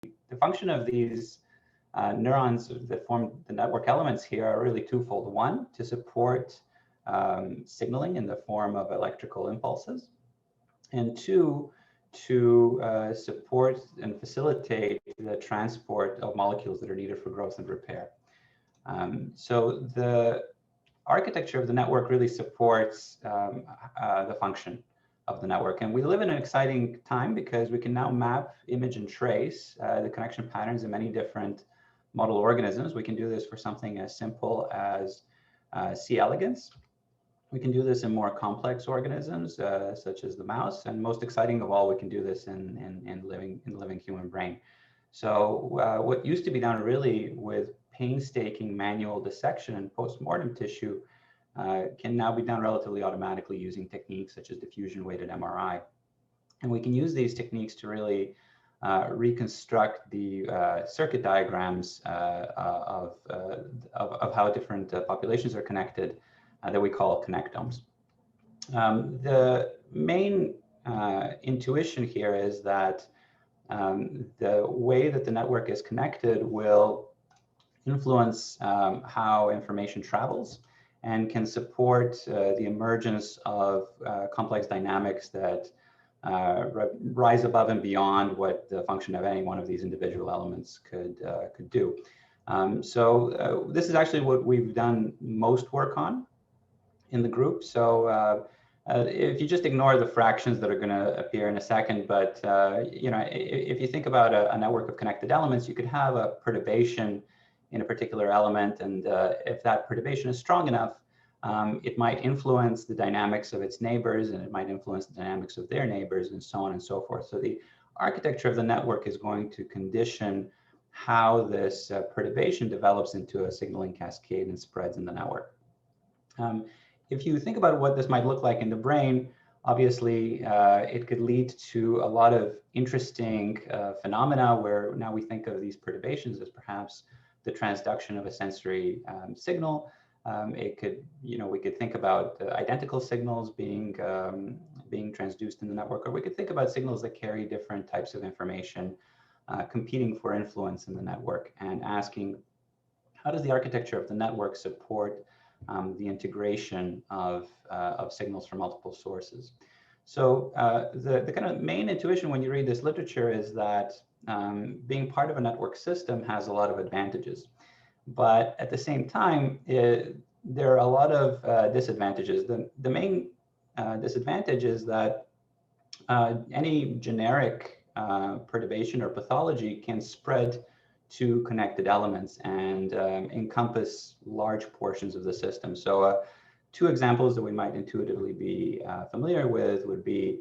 the function of these neurons that form the network elements here are really twofold. One, to support signaling in the form of electrical impulses, and two, to support and facilitate the transport of molecules that are needed for growth and repair. So the architecture of the network really supports the function of the network. And we live in an exciting time because we can now map, image, and trace the connection patterns in many different model organisms. We can do this for something as simple as C. elegans. We can do this in more complex organisms, such as the mouse. And most exciting of all, we can do this in the living human brain. So what used to be done really with painstaking manual dissection and postmortem tissue can now be done relatively automatically using techniques such as diffusion-weighted MRI. And we can use these techniques to really reconstruct the circuit diagrams of how different populations are connected that we call connectomes. The main intuition here is that the way that the network is connected will influence how information travels and can support the emergence of complex dynamics that rise above and beyond what the function of any one of these individual elements could do. So this is actually what we've done most work on in the group. So if you just ignore the fractions that are going to appear in a second, but you know, if you think about a network of connected elements, you could have a perturbation in a particular element, and if that perturbation is strong enough, it might influence the dynamics of its neighbors, and it might influence the dynamics of their neighbors, and so on and so forth. So the architecture of the network is going to condition how this perturbation develops into a signaling cascade and spreads in the network. If you think about what this might look like in the brain, obviously it could lead to a lot of interesting phenomena where now we think of these perturbations as perhaps the transduction of a sensory signal. It could, you know, we could think about identical signals being transduced in the network, or we could think about signals that carry different types of information competing for influence in the network, and asking, how does the architecture of the network support the integration of signals from multiple sources? So the kind of main intuition when you read this literature is that being part of a network system has a lot of advantages. But at the same time, there are a lot of disadvantages. The main disadvantage is that any generic perturbation or pathology can spread to connected elements and encompass large portions of the system. So two examples that we might intuitively be familiar with would be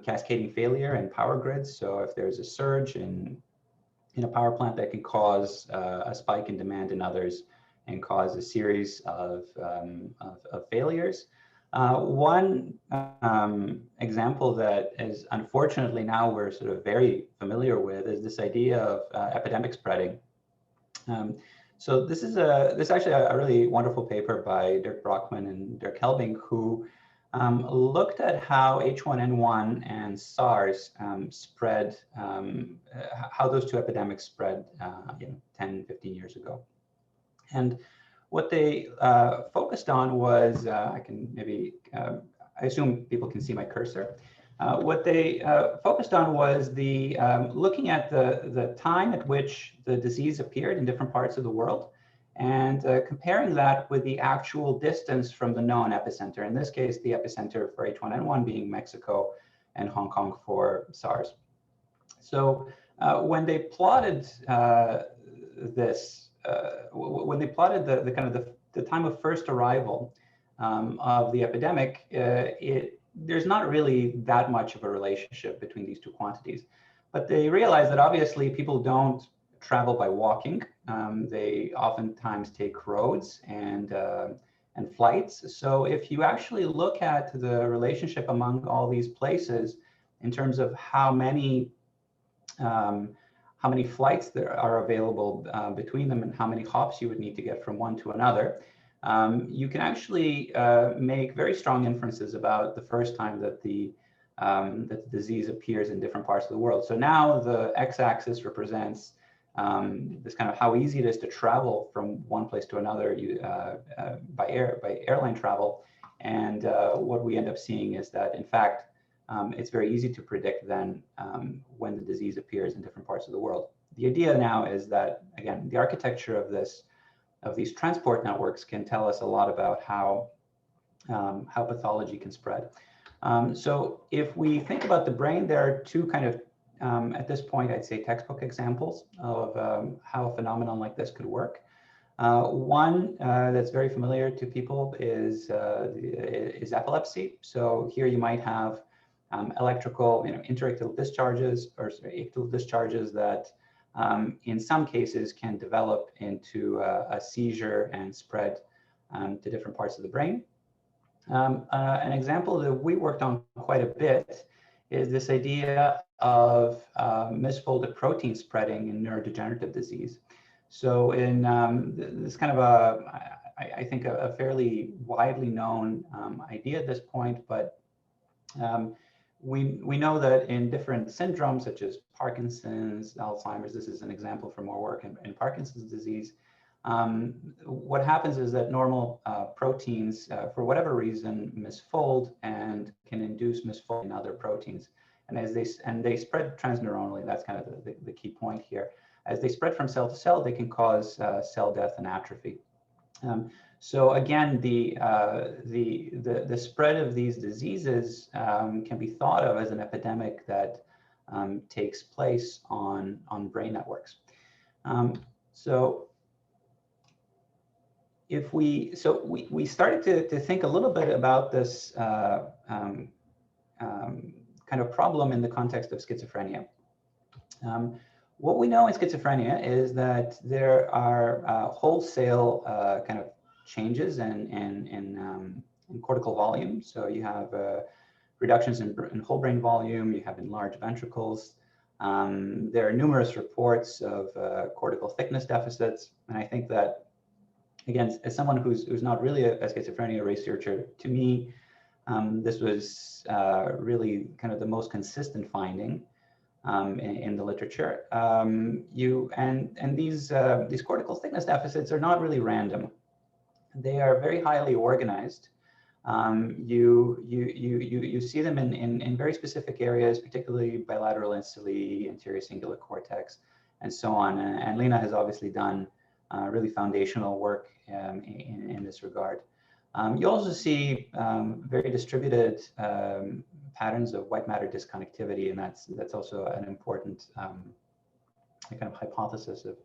cascading failure and power grids. So if there's a surge in a power plant, that can cause a spike in demand in others and cause a series of failures. One example that is unfortunately now we're sort of very familiar with is this idea of epidemic spreading. So this is actually a really wonderful paper by Dirk Brockman and Dirk Helbing, who looked at how H1N1 and SARS spread, how those two epidemics spread 10, 15 years ago. And what they focused on was, I can maybe, I assume people can see my cursor. What they focused on was the looking at the time at which the disease appeared in different parts of the world, and comparing that with the actual distance from the known epicenter. In this case, the epicenter for H1N1 being Mexico and Hong Kong for SARS. So when they plotted this, when they plotted the kind of the time of first arrival of the epidemic, there's not really that much of a relationship between these two quantities. But they realized that obviously people don't travel by walking. They oftentimes take roads and flights. So if you actually look at the relationship among all these places in terms of how many flights there are available between them and how many hops you would need to get from one to another, you can actually make very strong inferences about the first time that the that the disease appears in different parts of the world. So now the x-axis represents this kind of how easy it is to travel from one place to another by airline travel. And what we end up seeing is that, in fact, it's very easy to predict then when the disease appears in different parts of the world. The idea now is that, again, the architecture of these transport networks can tell us a lot about how pathology can spread. So if we think about the brain, there are two kind of, at this point, I'd say textbook examples of how a phenomenon like this could work. One that's very familiar to people is epilepsy. So here you might have electrical, interictal discharges or ictal discharges that in some cases can develop into a seizure and spread to different parts of the brain. An example that we worked on quite a bit is this idea of misfolded protein spreading in neurodegenerative disease. So in this kind of I think a fairly widely known idea at this point, but we know that in different syndromes such as Parkinson's, Alzheimer's, this is an example from our work in Parkinson's disease. What happens is that normal proteins, for whatever reason, misfold and can induce misfolding in other proteins. And as they spread transneuronally, that's kind of the key point here. As they spread from cell to cell, they can cause cell death and atrophy. So again, the spread of these diseases can be thought of as an epidemic that takes place on brain networks. So we started to think a little bit about this kind of problem in the context of schizophrenia. What we know in schizophrenia is that there are wholesale kind of changes in cortical volume. So you have reductions in whole brain volume, you have enlarged ventricles. There are numerous reports of cortical thickness deficits. And I think that, again, as someone who's not really a schizophrenia researcher, to me, this was really kind of the most consistent finding in the literature. These cortical thickness deficits are not really random. They are very highly organized. You see them in very specific areas, particularly bilateral insulae, anterior cingulate cortex, and so on. And Lena has obviously done really foundational work in this regard. You also see very distributed patterns of white matter disconnectivity, and that's also an important kind of hypothesis of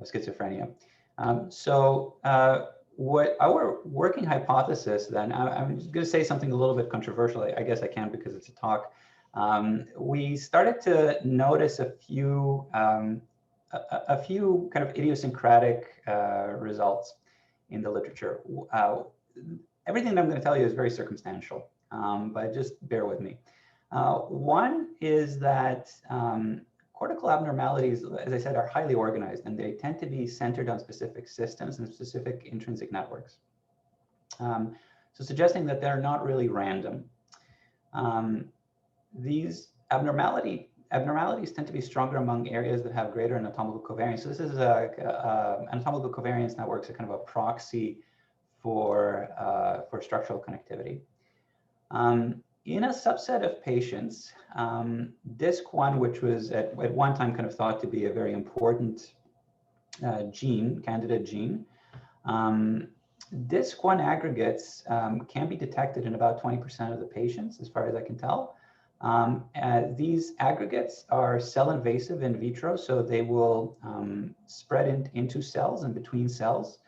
schizophrenia. What our working hypothesis then, I'm going to say something a little bit controversial. I guess I can because it's a talk. We started to notice a few kind of idiosyncratic results in the literature. Everything that I'm going to tell you is very circumstantial, but just bear with me. One is that cortical abnormalities, as I said, are highly organized, and they tend to be centered on specific systems and specific intrinsic networks. So suggesting that they're not really random. These abnormalities tend to be stronger among areas that have greater anatomical covariance. So this is anatomical covariance networks are kind of a proxy for structural connectivity. In a subset of patients, DISC1, which was at one time kind of thought to be a very important candidate gene, DISC1 aggregates can be detected in about 20% of the patients, as far as I can tell. These aggregates are cell invasive in vitro, so they will spread into cells and between cells.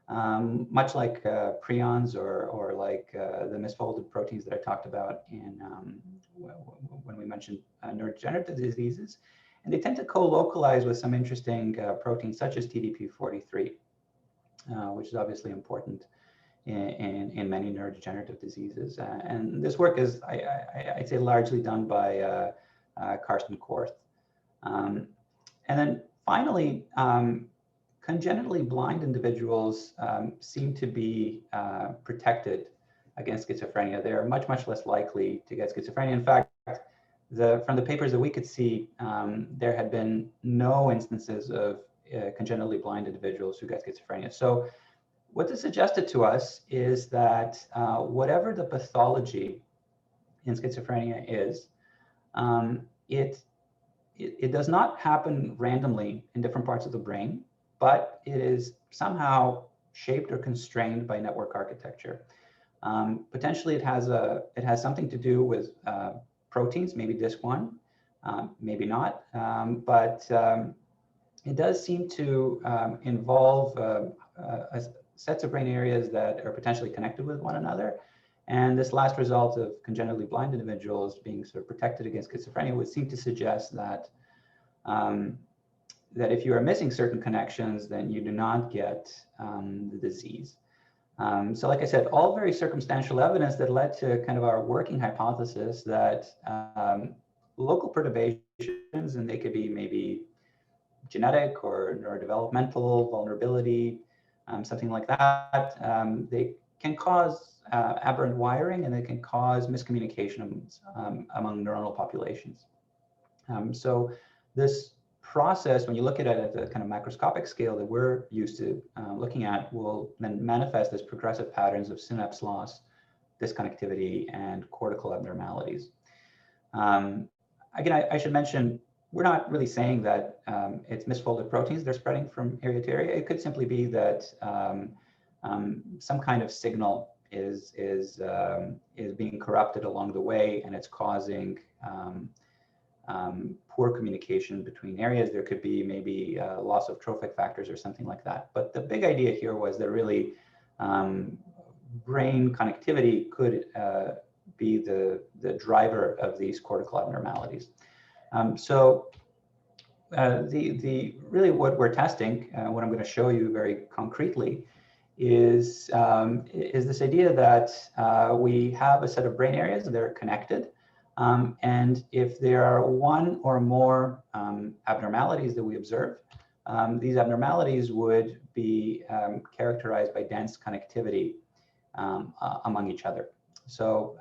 Much like prions or like the misfolded proteins that I talked about when we mentioned neurodegenerative diseases. And they tend to co-localize with some interesting proteins such as TDP-43, which is obviously important in many neurodegenerative diseases. And this work is, I'd say, largely done by Karsten Korth. And then finally, congenitally blind individuals seem to be protected against schizophrenia. They are much, much less likely to get schizophrenia. In fact, from the papers that we could see, there had been no instances of congenitally blind individuals who got schizophrenia. So what this suggested to us is that whatever the pathology in schizophrenia is, it does not happen randomly in different parts of the brain, but it is somehow shaped or constrained by network architecture. Potentially, it has something to do with proteins, maybe DISC1, maybe not, but it does seem to involve sets of brain areas that are potentially connected with one another. And this last result of congenitally blind individuals being sort of protected against schizophrenia would seem to suggest that that if you are missing certain connections, then you do not get the disease. So like I said, all very circumstantial evidence that led to kind of our working hypothesis that local perturbations, and they could be maybe genetic or neurodevelopmental vulnerability, something like that, they can cause aberrant wiring, and they can cause miscommunication among neuronal populations. So this process, when you look at it at the kind of macroscopic scale that we're used to looking at, will then manifest as progressive patterns of synapse loss, disconnectivity, and cortical abnormalities. Again, I should mention, we're not really saying that it's misfolded proteins they're spreading from area to area. It could simply be that some kind of signal is being corrupted along the way, and it's causing poor communication between areas. There could be maybe loss of trophic factors or something like that. But the big idea here was that really brain connectivity could be the driver of these cortical abnormalities. So really what we're testing, what I'm going to show you very concretely, is this idea that we have a set of brain areas that are connected. And if there are one or more abnormalities that we observe, these abnormalities would be characterized by dense connectivity among each other. So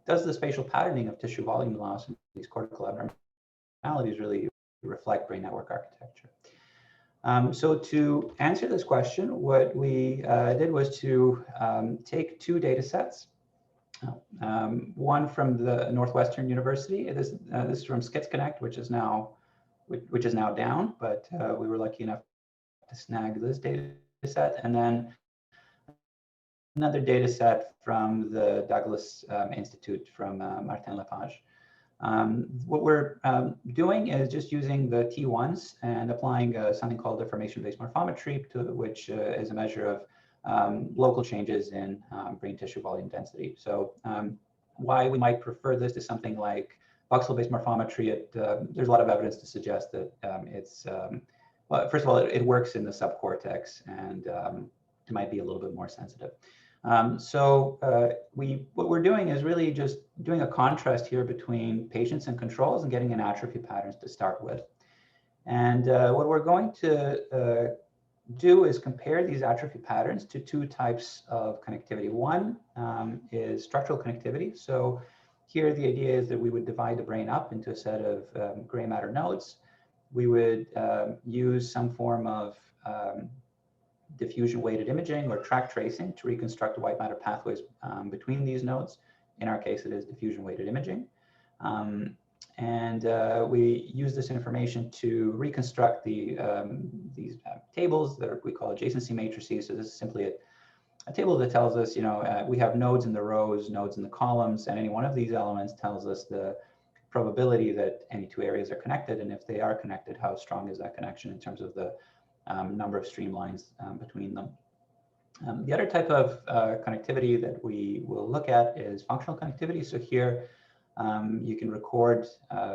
does the spatial patterning of tissue volume loss and these cortical abnormalities really reflect brain network architecture? So to answer this question, what we did was to take two data sets. One from the Northwestern University. This is from SchizConnect, which is now down, but we were lucky enough to snag this data set, and then another data set from the Douglas Institute from Martin Lepage. What we're doing is just using the T1s and applying something called deformation-based morphometry, which is a measure of local changes in brain tissue volume density. So why we might prefer this to something like voxel-based morphometry, there's a lot of evidence to suggest that well, first of all, it works in the subcortex, and it might be a little bit more sensitive. What we're doing is really just doing a contrast here between patients and controls and getting an atrophy patterns to start with. And what we're going to do is compare these atrophy patterns to two types of connectivity. One is structural connectivity. So here the idea is that we would divide the brain up into a set of gray matter nodes. We would use some form of diffusion weighted imaging or track tracing to reconstruct the white matter pathways between these nodes. In our case, it is diffusion weighted imaging. We use this information to reconstruct these tables that we call adjacency matrices. So this is simply a table that tells us, we have nodes in the rows, nodes in the columns, and any one of these elements tells us the probability that any two areas are connected, and if they are connected, how strong is that connection in terms of the number of streamlines between them. The other type of connectivity that we will look at is functional connectivity. So here you can record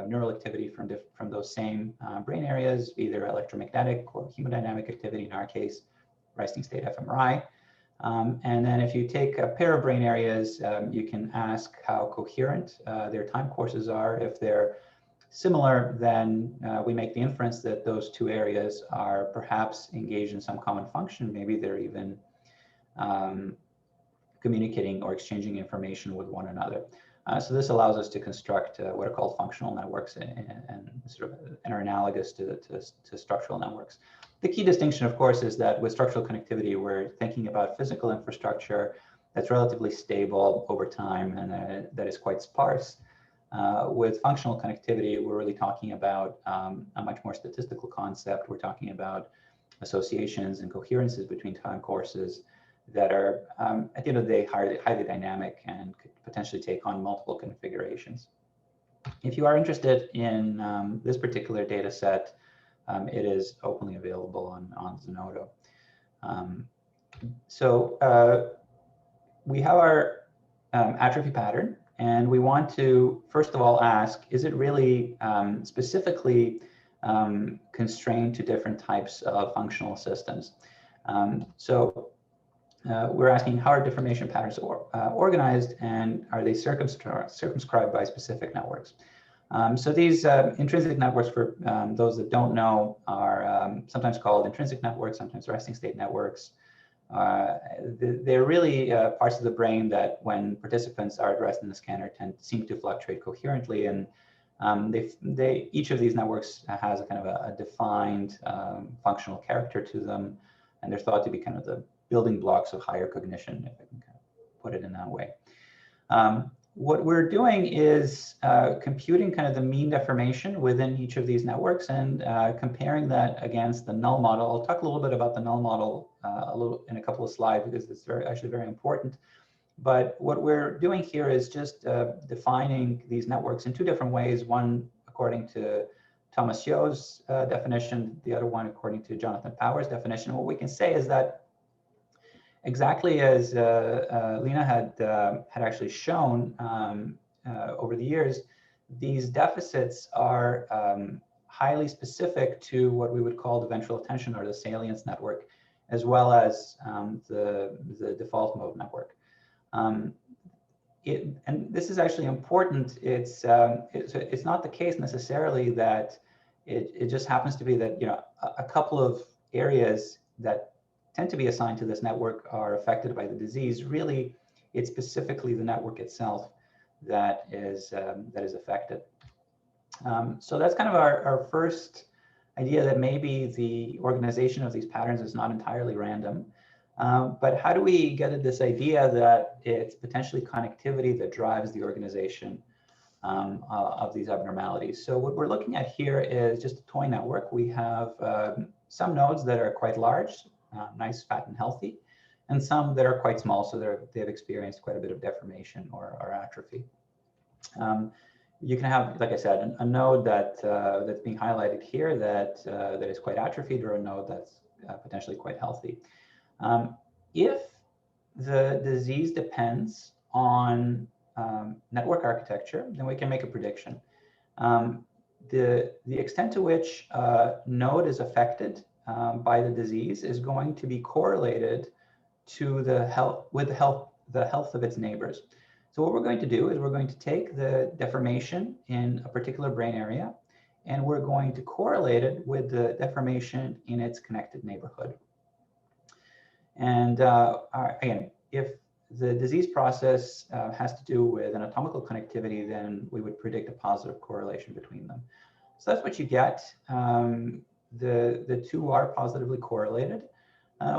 neural activity from those same brain areas, either electromagnetic or hemodynamic activity, in our case, resting state fMRI. And then if you take a pair of brain areas, you can ask how coherent their time courses are. If they're similar, then we make the inference that those two areas are perhaps engaged in some common function. Maybe they're even communicating or exchanging information with one another. So this allows us to construct what are called functional networks and sort of and are analogous to structural networks. The key distinction, of course, is that with structural connectivity, we're thinking about physical infrastructure that's relatively stable over time and that is quite sparse. With functional connectivity, we're really talking about a much more statistical concept. We're talking about associations and coherences between time courses that are, at the end of the day, highly dynamic and could potentially take on multiple configurations. If you are interested in this particular data set, it is openly available on Zenodo. We have our atrophy pattern, and we want to, first of all, ask, is it really specifically constrained to different types of functional systems? We're asking, how are deformation patterns organized, and are they circumscribed by specific networks? So these intrinsic networks, for those that don't know, are sometimes called intrinsic networks, sometimes resting state networks. They're really parts of the brain that, when participants are addressed in the scanner, seem to fluctuate coherently, and each of these networks has a kind of a defined functional character to them, and they're thought to be kind of the building blocks of higher cognition, if I can kind of put it in that way. What we're doing is computing kind of the mean deformation within each of these networks and comparing that against the null model. I'll talk a little bit about the null model in a couple of slides, because it's actually very important. But what we're doing here is just defining these networks in two different ways, one according to Thomas Yo's definition, the other one according to Jonathan Power's definition. What we can say is that, exactly as Lena had actually shown over the years, these deficits are highly specific to what we would call the ventral attention or the salience network, as well as the default mode network. And this is actually important. It's not the case necessarily that it just happens to be that, you know, a couple of areas that tend to be assigned to this network are affected by the disease. Really, it's specifically the network itself that is affected. So that's kind of our first idea, that maybe the organization of these patterns is not entirely random. But how do we get at this idea that it's potentially connectivity that drives the organization of these abnormalities? So what we're looking at here is just a toy network. We have some nodes that are quite large, nice, fat, and healthy, and some that are quite small, so they've experienced quite a bit of deformation or atrophy. You can have, like I said, a node that's being highlighted here that is quite atrophied, or a node that's potentially quite healthy. If the disease depends on network architecture, then we can make a prediction. The extent to which a node is affected by the disease is going to be correlated to the health of its neighbors. So what we're going to do is we're going to take the deformation in a particular brain area, and we're going to correlate it with the deformation in its connected neighborhood. And again, if the disease process has to do with anatomical connectivity, then we would predict a positive correlation between them. So that's what you get. The two are positively correlated.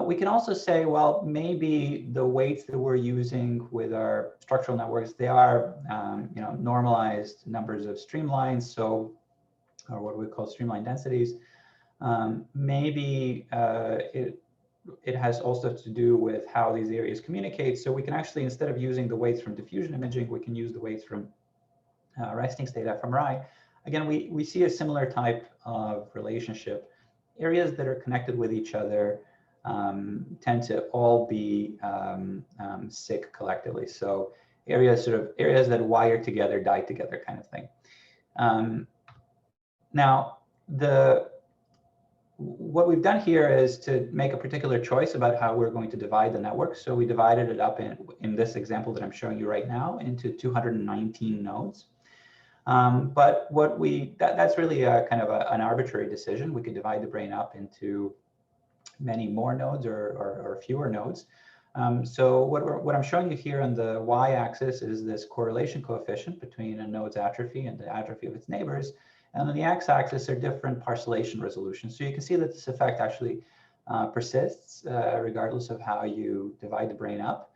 We can also say, well, maybe the weights that we're using with our structural networks, they are you know, normalized numbers of streamlines, so, or what we call streamline densities. Maybe it has also to do with how these areas communicate. So we can actually, instead of using the weights from diffusion imaging, we can use the weights from resting state fMRI. Again, we see a similar type of relationship. Areas that are connected with each other tend to all be sick collectively. So areas that wire together, die together, kind of thing. Now, what we've done here is to make a particular choice about how we're going to divide the network. So we divided it up in this example that I'm showing you right now into 219 nodes. But that's really a kind of an arbitrary decision. We could divide the brain up into many more nodes or fewer nodes. So what I'm showing you here on the y-axis is this correlation coefficient between a node's atrophy and the atrophy of its neighbors. And on the x-axis are different parcellation resolutions. So you can see that this effect actually persists regardless of how you divide the brain up.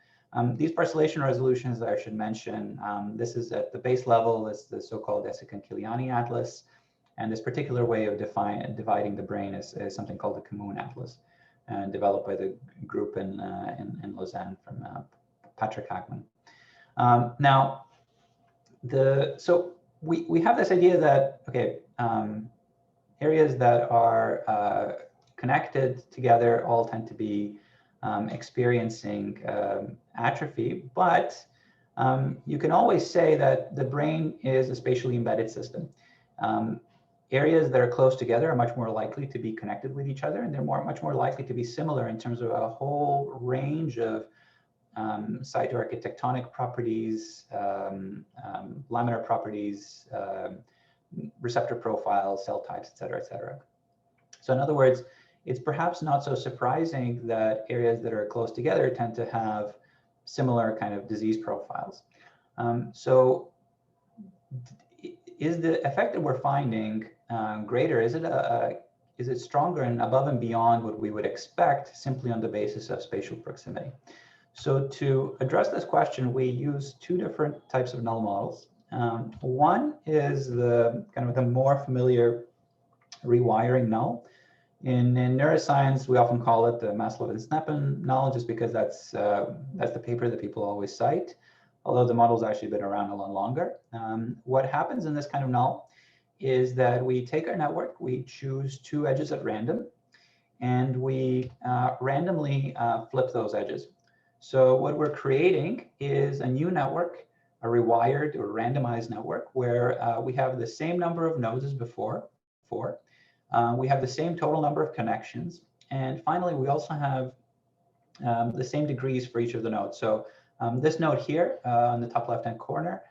These parcellation resolutions that I should mention, this is at the base level, is the so-called Esseken-Kiliani atlas. And this particular way of dividing the brain is something called the Camoon atlas, developed by the group in Lausanne from Patrick Hagman. Now, so we have this idea that, okay, areas that are connected together all tend to be experiencing atrophy, but you can always say that the brain is a spatially embedded system. Areas that are close together are much more likely to be connected with each other, and they're much more likely to be similar in terms of a whole range of cytoarchitectonic properties, laminar properties, receptor profiles, cell types, et cetera, et cetera. So in other words, it's perhaps not so surprising that areas that are close together tend to have similar kind of disease profiles. So is the effect that we're finding greater? Is it stronger and above and beyond what we would expect simply on the basis of spatial proximity? So to address this question, we use two different types of null models. One is the kind of the more familiar rewiring null. In neuroscience, we often call it the Maslov and Sneppen null, just because that's the paper that people always cite, although the model's actually been around a lot longer. What happens in this kind of null is that we take our network, we choose two edges at random, and we randomly flip those edges. So what we're creating is a new network, a rewired or randomized network, where we have the same number of nodes as before, 4. We have the same total number of connections. And finally, we also have the same degrees for each of the nodes. So this node here on the top left-hand corner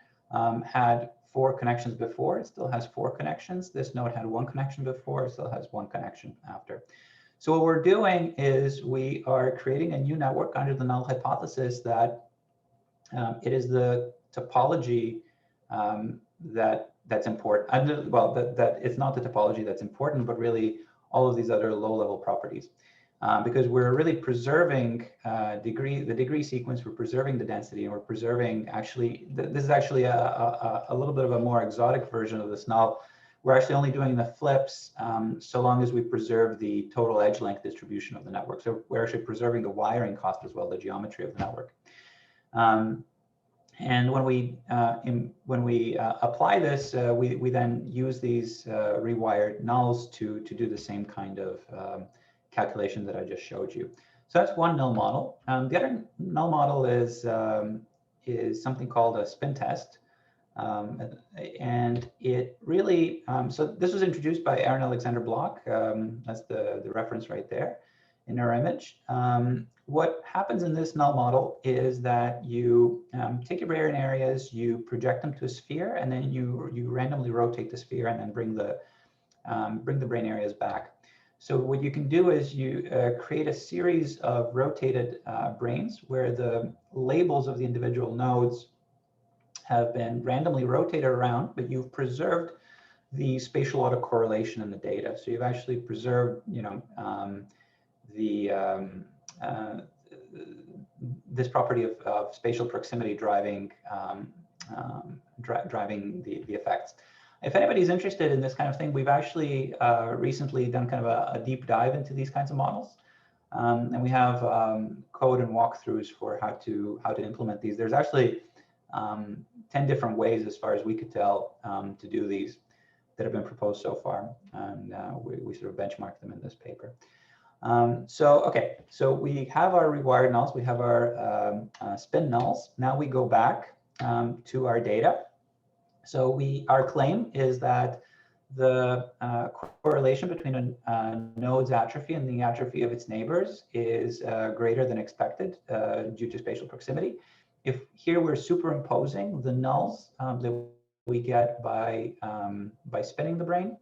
had 4 connections before. It still has 4 connections. This node had 1 connection before. It still has 1 connection after. So what we're doing is we are creating a new network under the null hypothesis that it is the topology that's important. Well, that it's not the topology that's important, but really all of these other low-level properties. Because we're really preserving the degree sequence, we're preserving the density, and we're preserving actually, this is actually a little bit of a more exotic version of this null. We're actually only doing the flips so long as we preserve the total edge length distribution of the network. So we're actually preserving the wiring cost as well, the geometry of the network. And when we apply this, we then use these rewired nulls to do the same kind of calculation that I just showed you. So that's one null model. The other null model is something called a spin test. And it really, so this was introduced by Aaron Alexander Bloch. That's the reference right there in Neuroimage. What happens in this null model is that you take your brain areas, you project them to a sphere, and then you randomly rotate the sphere and then bring the brain areas back. So what you can do is you create a series of rotated brains where the labels of the individual nodes have been randomly rotated around, but you've preserved the spatial autocorrelation in the data. So you've actually preserved, this property of spatial proximity driving the effects. If anybody's interested in this kind of thing, we've actually recently done kind of a deep dive into these kinds of models. And we have code and walkthroughs for how to implement these. There's actually 10 different ways, as far as we could tell, to do these that have been proposed so far. And we sort of benchmarked them in this paper. So we have our rewired nulls, we have our spin nulls. Now we go back to our data. So our claim is that the correlation between a node's atrophy and the atrophy of its neighbors is greater than expected due to spatial proximity. If here we're superimposing the nulls that we get by spinning the brain,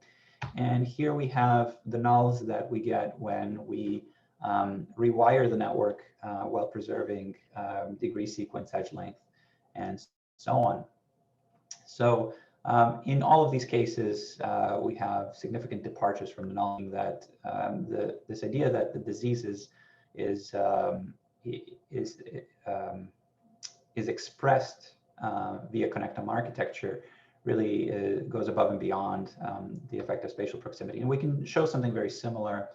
and here we have the nulls that we get when we rewire the network while preserving degree sequence edge length and so on. So in all of these cases, we have significant departures from the knowledge that this idea that the disease is expressed via connectome architecture really goes above and beyond the effect of spatial proximity. And we can show something very similar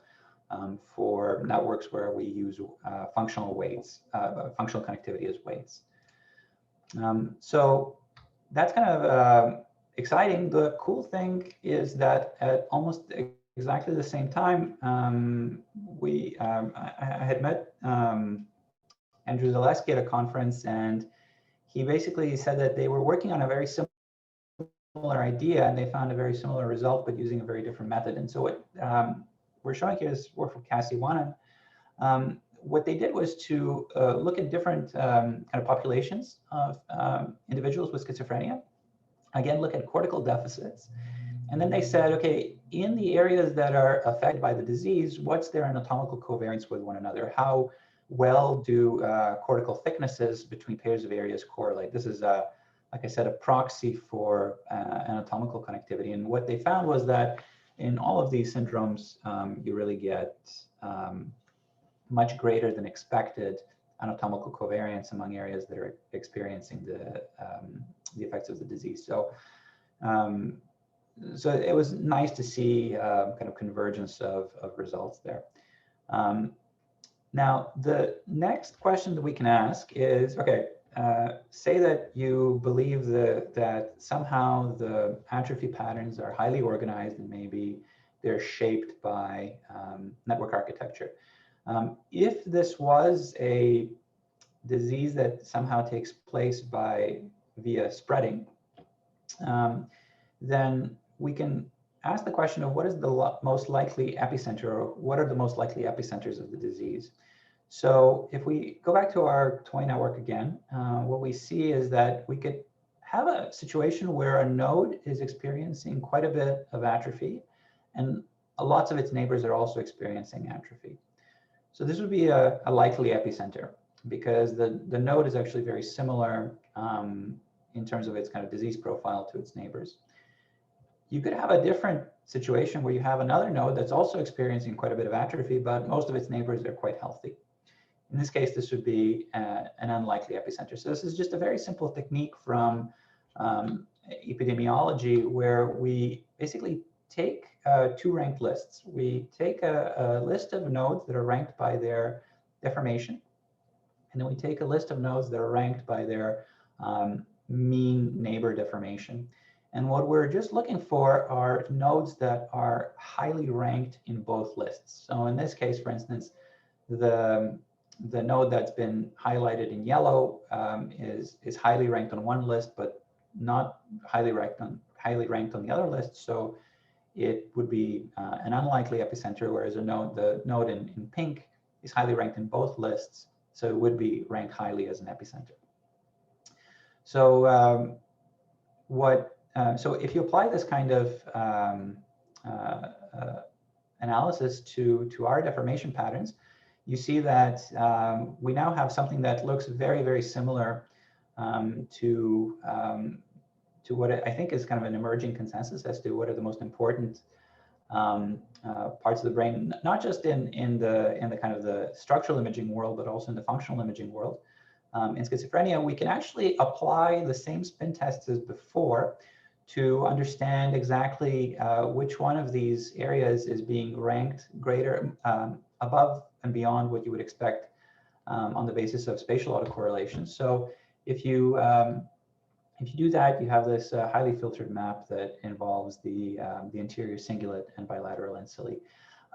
for networks where we use functional weights, functional connectivity as weights. So that's kind of exciting. The cool thing is that at almost exactly the same time, I had met Andrew Zaleski at a conference, and he basically said that they were working on a very similar idea, and they found a very similar result, but using a very different method. And so what we're showing here is work from Cassie Wanan. What they did was to look at different kind of populations of individuals with schizophrenia. Again, look at cortical deficits. And then they said, okay, in the areas that are affected by the disease, what's their anatomical covariance with one another? How well do cortical thicknesses between pairs of areas correlate? This is, like I said, a proxy for anatomical connectivity. And what they found was that in all of these syndromes, you really get much greater than expected anatomical covariance among areas that are experiencing the effects of the disease. So, so it was nice to see kind of convergence of results there. Now, the next question that we can ask is, okay, say that you believe that somehow the atrophy patterns are highly organized and maybe they're shaped by network architecture. If this was a disease that somehow takes place via spreading, then we can ask the question of what is the most likely epicenter, or what are the most likely epicenters of the disease. So if we go back to our toy network again, what we see is that we could have a situation where a node is experiencing quite a bit of atrophy, and lots of its neighbors are also experiencing atrophy. So this would be a likely epicenter, because the node is actually very similar in terms of its kind of disease profile to its neighbors. You could have a different situation where you have another node that's also experiencing quite a bit of atrophy, but most of its neighbors are quite healthy. In this case, this would be an unlikely epicenter. So this is just a very simple technique from epidemiology, where we basically take two ranked lists. We take a list of nodes that are ranked by their deformation, and then we take a list of nodes that are ranked by their mean neighbor deformation. And what we're just looking for are nodes that are highly ranked in both lists. So in this case, for instance, the node that's been highlighted in yellow is highly ranked on one list, but not highly ranked on the other list. So it would be an unlikely epicenter, whereas the node in pink is highly ranked in both lists, so it would be ranked highly as an epicenter. So so if you apply this kind of analysis to our deformation patterns, you see that we now have something that looks very, very similar to what I think is kind of an emerging consensus as to what are the most important parts of the brain, not just in the kind of the structural imaging world, but also in the functional imaging world. In schizophrenia, we can actually apply the same spin tests as before to understand exactly which one of these areas is being ranked greater above and beyond what you would expect on the basis of spatial autocorrelation. So if you do that, you have this highly filtered map that involves the interior cingulate and bilateral ancilli.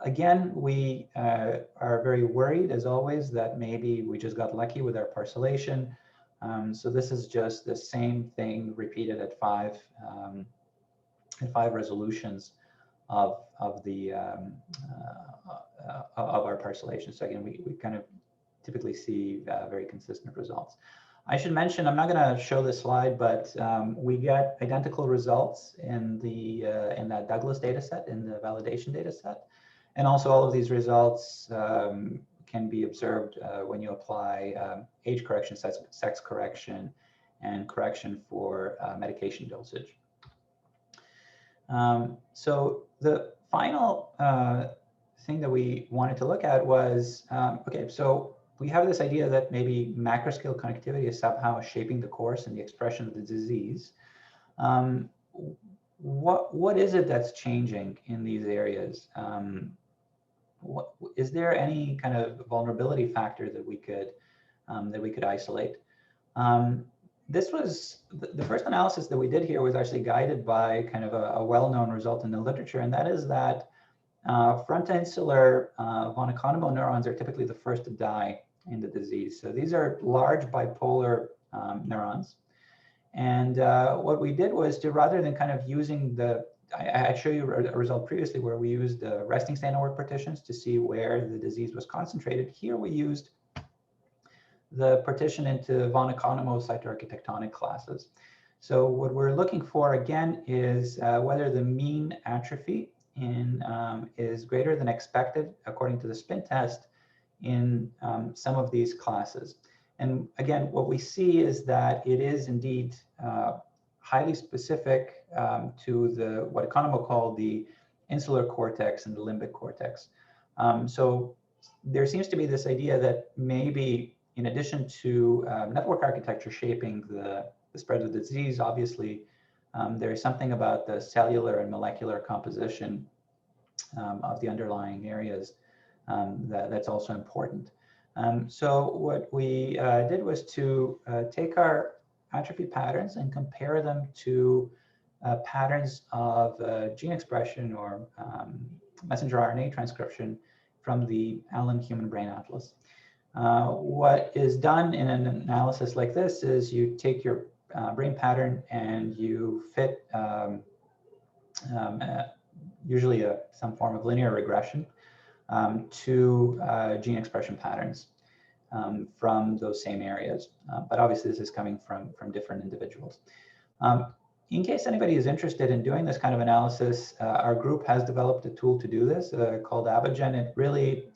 Again, we are very worried, as always, that maybe we just got lucky with our parcellation. So this is just the same thing repeated at five resolutions of our parcellation. So again, we kind of typically see very consistent results. I should mention, I'm not going to show this slide, but we get identical results in that Douglas data set, in the validation data set. And also all of these results can be observed when you apply age correction, sex correction, and correction for medication dosage. So the final thing that we wanted to look at was, okay, so we have this idea that maybe macroscale connectivity is somehow shaping the course and the expression of the disease. What is it that's changing in these areas? Is there any kind of vulnerability factor that we could isolate? This was the first analysis that we did here was actually guided by kind of a well-known result in the literature, and that is that frontinsular von Economo neurons are typically the first to die in the disease. So these are large bipolar neurons. And what we did was to, rather than kind of using I showed you a result previously where we used the resting state network partitions to see where the disease was concentrated. Here we used the partition into von Economo cytoarchitectonic classes. So what we're looking for again is whether the mean atrophy is greater than expected according to the spin test in some of these classes. And again, what we see is that it is indeed highly specific to what Economo called the insular cortex and the limbic cortex. So there seems to be this idea that maybe in addition to network architecture shaping the spread of the disease, obviously there is something about the cellular and molecular composition of the underlying areas that's also important. So what we did was to take our atrophy patterns and compare them to patterns of gene expression or messenger RNA transcription from the Allen Human Brain Atlas. What is done in an analysis like this is you take your brain pattern and you fit usually some form of linear regression to gene expression patterns from those same areas. But obviously this is coming from different individuals. In case anybody is interested in doing this kind of analysis, our group has developed a tool to do this called Abogen. It really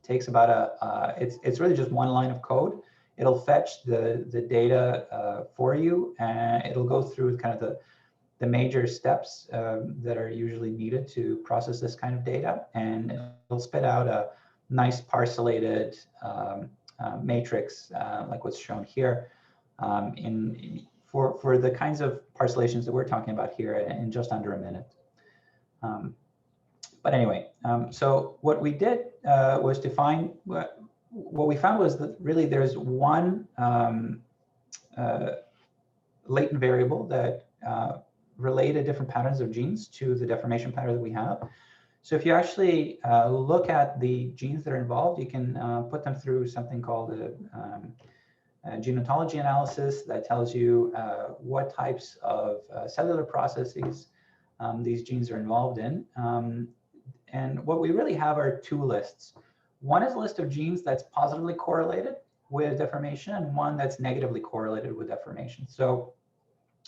takes about it's really just one line of code. It'll fetch the data for you, and it'll go through kind of the major steps that are usually needed to process this kind of data, and it'll spit out a nice parcellated matrix like what's shown here for the kinds of parcellations that we're talking about here in just under a minute. But anyway, so what we did was to find, what we found was that really there's one latent variable that related different patterns of genes to the deformation pattern that we have. So if you actually look at the genes that are involved, you can put them through something called a gene ontology analysis that tells you what types of cellular processes these genes are involved in. And what we really have are two lists. One is a list of genes that's positively correlated with deformation, and one that's negatively correlated with deformation. So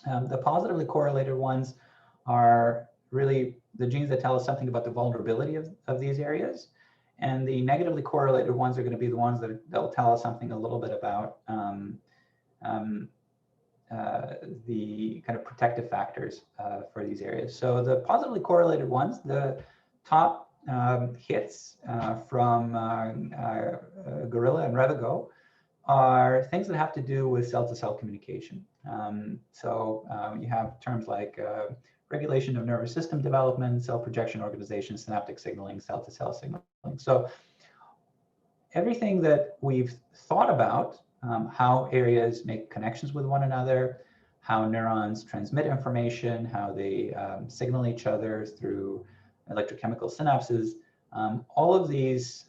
the positively correlated ones are really the genes that tell us something about the vulnerability of these areas. And the negatively correlated ones are going to be the ones that'll tell us something a little bit about the kind of protective factors for these areas. So the positively correlated ones, the top hits from Gorilla and Revigo are things that have to do with cell-to-cell communication. So you have terms like regulation of nervous system development, cell projection organization, synaptic signaling, cell-to-cell signaling. So everything that we've thought about, how areas make connections with one another, how neurons transmit information, how they signal each other through electrochemical synapses, all of these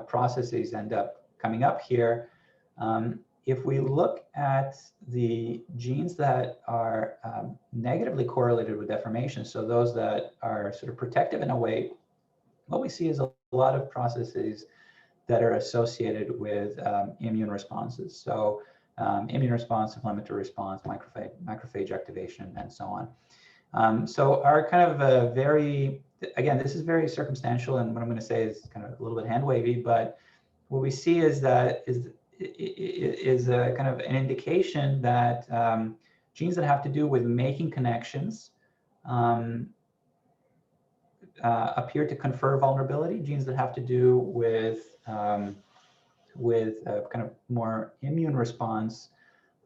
processes end up coming up here. If we look at the genes that are negatively correlated with deformation, so those that are sort of protective in a way, what we see is a lot of processes that are associated with immune responses. So immune response, inflammatory response, macrophage activation, and so on. So our kind of very again, this is very circumstantial, and what I'm going to say is kind of a little bit hand wavy, but what we see is that is a kind of an indication that genes that have to do with making connections appear to confer vulnerability. Genes that have to do with kind of more immune response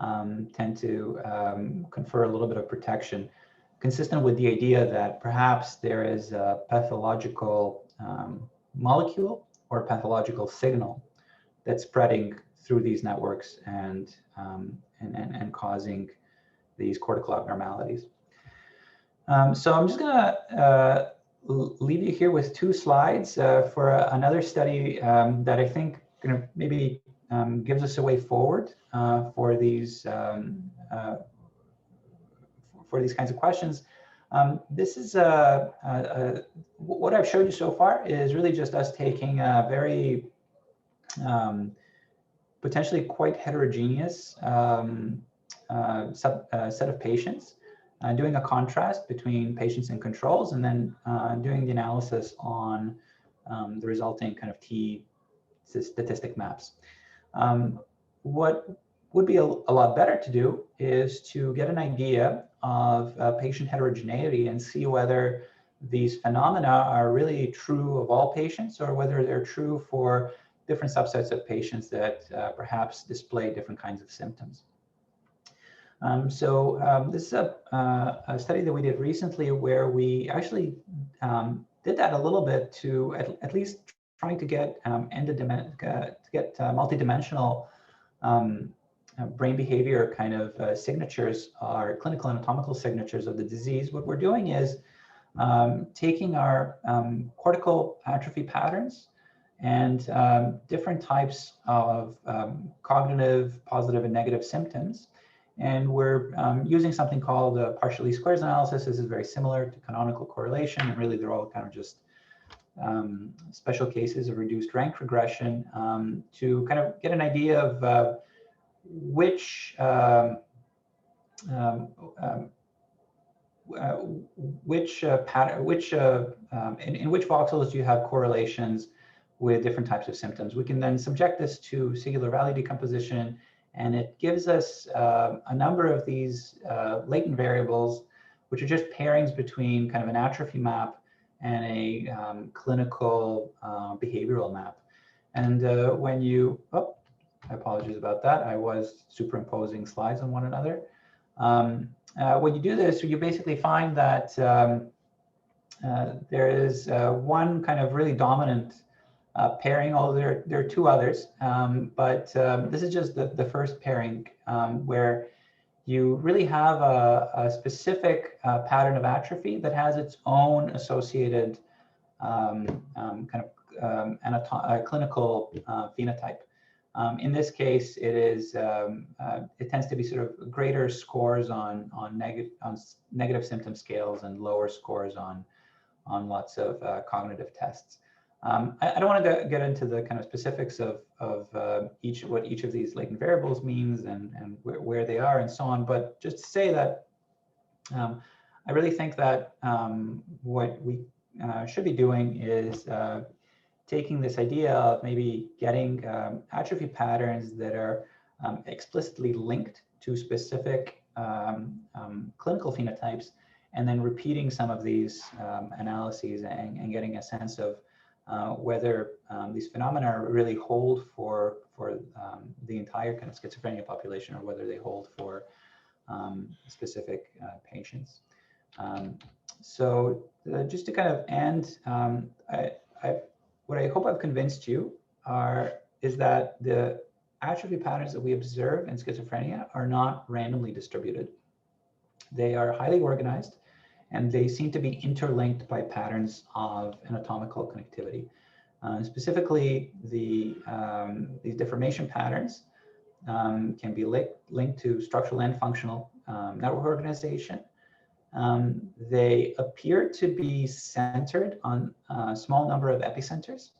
tend to confer a little bit of protection, consistent with the idea that perhaps there is a pathological molecule or pathological signal that's spreading through these networks and causing these cortical abnormalities. So I'm just gonna leave you here with 2 slides for another study that I think maybe gives us a way forward for these kinds of questions. This is what I've showed you so far is really just us taking a very potentially quite heterogeneous set of patients, doing a contrast between patients and controls, and then doing the analysis on the resulting kind of T statistic maps. What would be a lot better to do is to get an idea of patient heterogeneity and see whether these phenomena are really true of all patients or whether they're true for different subsets of patients that perhaps display different kinds of symptoms. This is a study that we did recently where we actually did that a little bit to at least trying to get multidimensional brain behavior kind of signatures, or clinical anatomical signatures of the disease. What we're doing is taking our cortical atrophy patterns and different types of cognitive positive and negative symptoms. And we're using something called a partial least squares analysis. This is very similar to canonical correlation, and really they're all kind of just special cases of reduced rank regression to kind of get an idea of in which voxels do you have correlations with different types of symptoms. We can then subject this to singular value decomposition, and it gives us a number of these latent variables, which are just pairings between kind of an atrophy map and a clinical behavioral map. And when you, I apologize about that. I was superimposing slides on one another. When you do this, you basically find that there is one kind of really dominant pairing, although there are 2 others, but this is just the first pairing where you really have a specific pattern of atrophy that has its own associated kind of clinical phenotype. In this case, it is it tends to be sort of greater scores on negative symptom scales and lower scores on lots of cognitive tests. I don't want to get into the kind of specifics of what each of these latent variables means and where they are and so on, but just to say that I really think that what we should be doing is taking this idea of maybe getting atrophy patterns that are explicitly linked to specific clinical phenotypes, and then repeating some of these analyses and getting a sense of whether these phenomena really hold for the entire kind of schizophrenia population, or whether they hold for specific patients. Just to kind of end, what I hope I've convinced you is that the atrophy patterns that we observe in schizophrenia are not randomly distributed. They are highly organized, and they seem to be interlinked by patterns of anatomical connectivity. Specifically, these deformation patterns can be linked to structural and functional network organization. They appear to be centered on a small number of epicenters,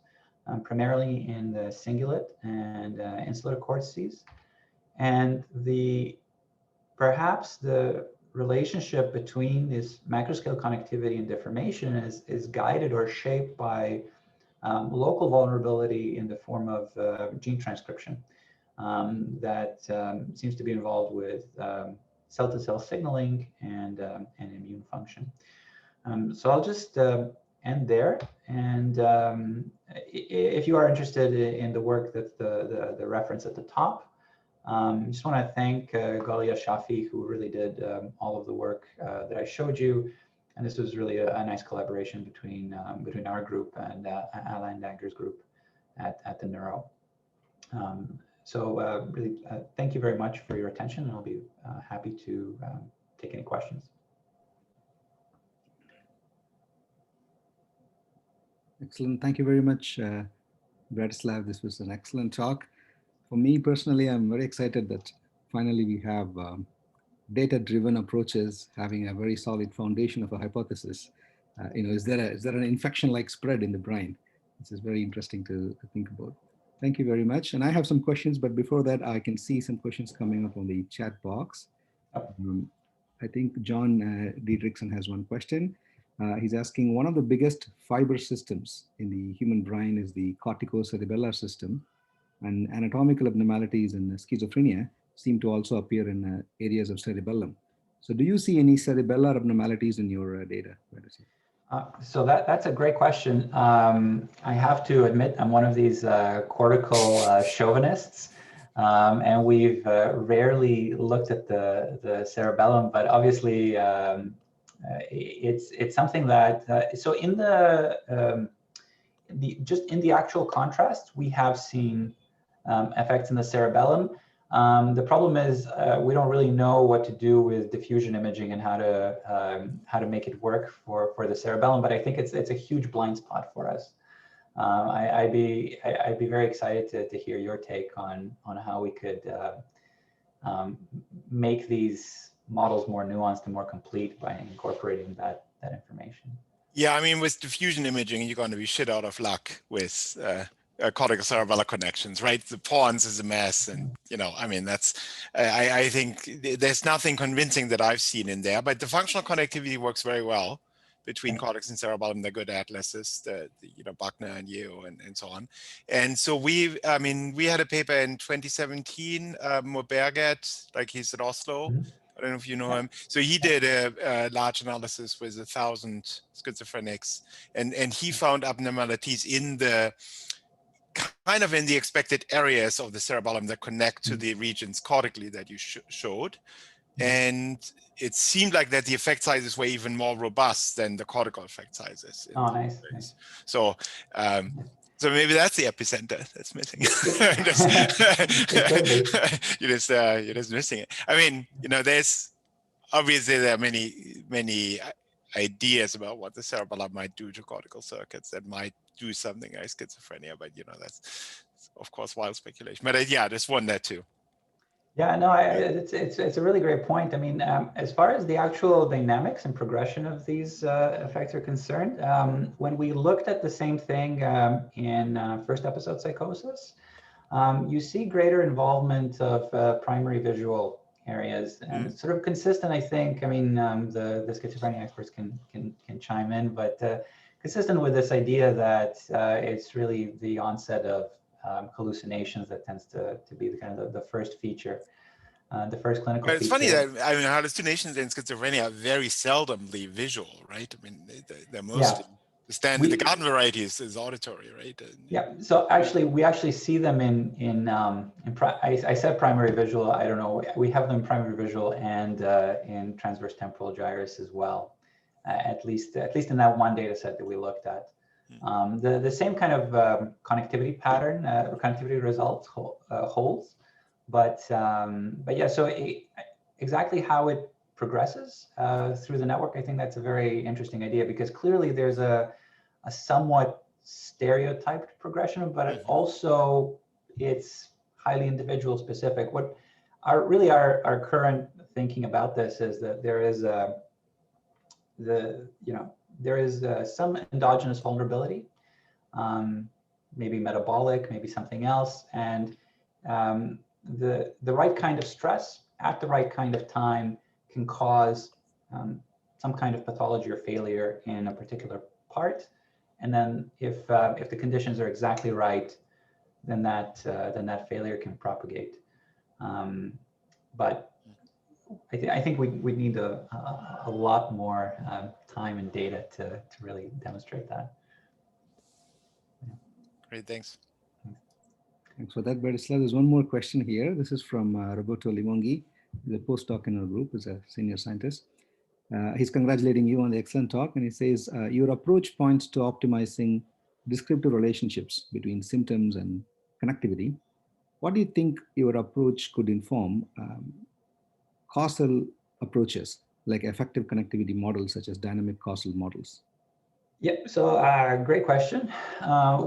primarily in the cingulate and insular cortices. And perhaps the relationship between this macroscale connectivity and deformation is guided or shaped by local vulnerability in the form of gene transcription that seems to be involved with cell-to-cell signaling and immune function. So I'll just end there. And if you are interested in the work that's the reference at the top, I just want to thank Galia Shafi, who really did all of the work that I showed you. And this was really a nice collaboration between our group and Alain Danger's group at the Neuro. So really, thank you very much for your attention, and I'll be happy to take any questions. Excellent. Thank you very much, Bratislav. This was an excellent talk. For me personally, I'm very excited that finally we have data-driven approaches having a very solid foundation of a hypothesis. Is there an infection-like spread in the brain? This is very interesting to think about. Thank you very much. And I have some questions, but before that, I can see some questions coming up on the chat box. I think John Diedrichsen has one question. He's asking, one of the biggest fiber systems in the human brain is the corticocerebellar system, and anatomical abnormalities in schizophrenia seem to also appear in areas of cerebellum. So do you see any cerebellar abnormalities in your data? So that's a great question. I have to admit, I'm one of these cortical chauvinists, and we've rarely looked at the cerebellum, but obviously it's something that, so in just in the actual contrast, we have seen effects in the cerebellum. The problem is we don't really know what to do with diffusion imaging and how to make it work for the cerebellum. But I think it's a huge blind spot for us. I'd be very excited to hear your take on how we could make these models more nuanced and more complete by incorporating that information. Yeah, I mean, with diffusion imaging, you're going to be shit out of luck with cortical cerebellar connections, right? The pons is a mess, and I mean, that's I think there's nothing convincing that I've seen in there, but the functional connectivity works very well between cortex and cerebellum. They're good atlases, Buckner and Yeo and so on. And so we had a paper in 2017, Moberget, like he's at Oslo. I don't know if you know him. So he did a large analysis with 1,000 schizophrenics, and he found abnormalities in the kind of in the expected areas of the cerebellum that connect to the regions cortically that you showed. And it seemed like that the effect sizes were even more robust than the cortical effect sizes. Oh, nice. So, so maybe that's the epicenter that's missing. You're just missing it. I mean, there's obviously there are many ideas about what the cerebellum might do to cortical circuits that might do something like schizophrenia, but that's of course wild speculation. But yeah, there's one there too. Yeah, no, it's a really great point. I mean, as far as the actual dynamics and progression of these effects are concerned, when we looked at the same thing in first episode psychosis, you see greater involvement of primary visual areas, and it's sort of consistent, I think. I mean, the schizophrenia experts can chime in, but consistent with this idea that it's really the onset of hallucinations that tends to be the kind of the first feature, the first clinical feature. It's funny that hallucinations in schizophrenia are very seldomly visual, right? I mean, they're mostly the standard. The garden variety is auditory, right? Yeah. So actually, we actually see them in I said primary visual. I don't know. We have them in primary visual and in transverse temporal gyrus as well. At least in that one data set that we looked at. The same kind of connectivity pattern or connectivity results holds, but yeah, so exactly how it progresses through the network, I think that's a very interesting idea, because clearly there's a somewhat stereotyped progression, but also it's highly individual specific. What our current thinking about this is that there is some endogenous vulnerability, maybe metabolic, maybe something else, and the right kind of stress at the right kind of time can cause some kind of pathology or failure in a particular part. And then if the conditions are exactly right, then that failure can propagate. But I think we need a lot more time and data to really demonstrate that. Yeah. Great, thanks. Thanks for that, Bratislav. There's one more question here. This is from Roberto Limongi, the postdoc in our group, is a senior scientist. He's congratulating you on the excellent talk, and he says, your approach points to optimizing descriptive relationships between symptoms and connectivity. What do you think your approach could inform causal approaches like effective connectivity models such as dynamic causal models? Yep, so great question. So